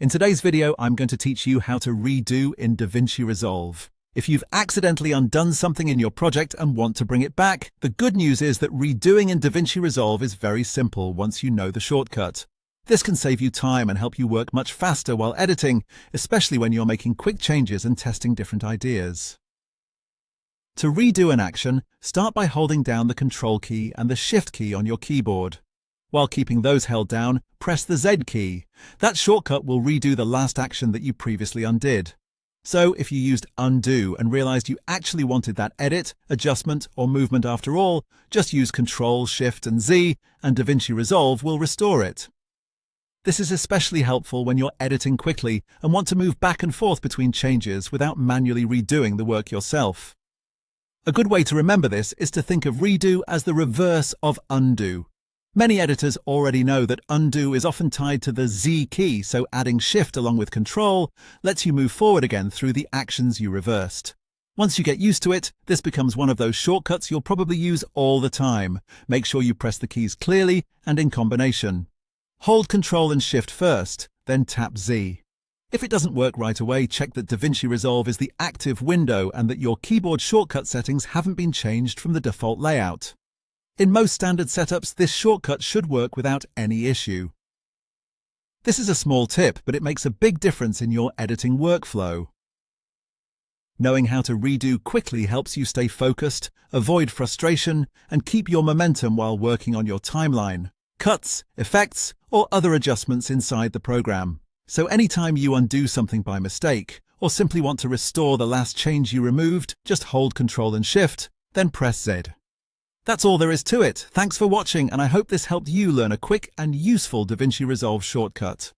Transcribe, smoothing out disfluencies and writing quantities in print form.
In today's video, I'm going to teach you how to redo in DaVinci Resolve. If you've accidentally undone something in your project and want to bring it back, the good news is that redoing in DaVinci Resolve is very simple once you know the shortcut. This can save you time and help you work much faster while editing, especially when you're making quick changes and testing different ideas. To redo an action, start by holding down the Control key and the Shift key on your keyboard. While keeping those held down, press the Z key. That shortcut will redo the last action that you previously undid. So if you used undo and realized you actually wanted that edit, adjustment, or movement after all, just use Control, Shift, and Z, and DaVinci Resolve will restore it. This is especially helpful when you're editing quickly and want to move back and forth between changes without manually redoing the work yourself. A good way to remember this is to think of redo as the reverse of undo. Many editors already know that undo is often tied to the Z key, so adding Shift along with Control lets you move forward again through the actions you reversed. Once you get used to it, this becomes one of those shortcuts you'll probably use all the time. Make sure you press the keys clearly and in combination. Hold Control and Shift first, then tap Z. If it doesn't work right away, check that DaVinci Resolve is the active window and that your keyboard shortcut settings haven't been changed from the default layout. In most standard setups, this shortcut should work without any issue. This is a small tip, but it makes a big difference in your editing workflow. Knowing how to redo quickly helps you stay focused, avoid frustration, and keep your momentum while working on your timeline, cuts, effects, or other adjustments inside the program. So anytime you undo something by mistake, or simply want to restore the last change you removed, just hold Control and Shift, then press Z. That's all there is to it. Thanks for watching, and I hope this helped you learn a quick and useful DaVinci Resolve shortcut.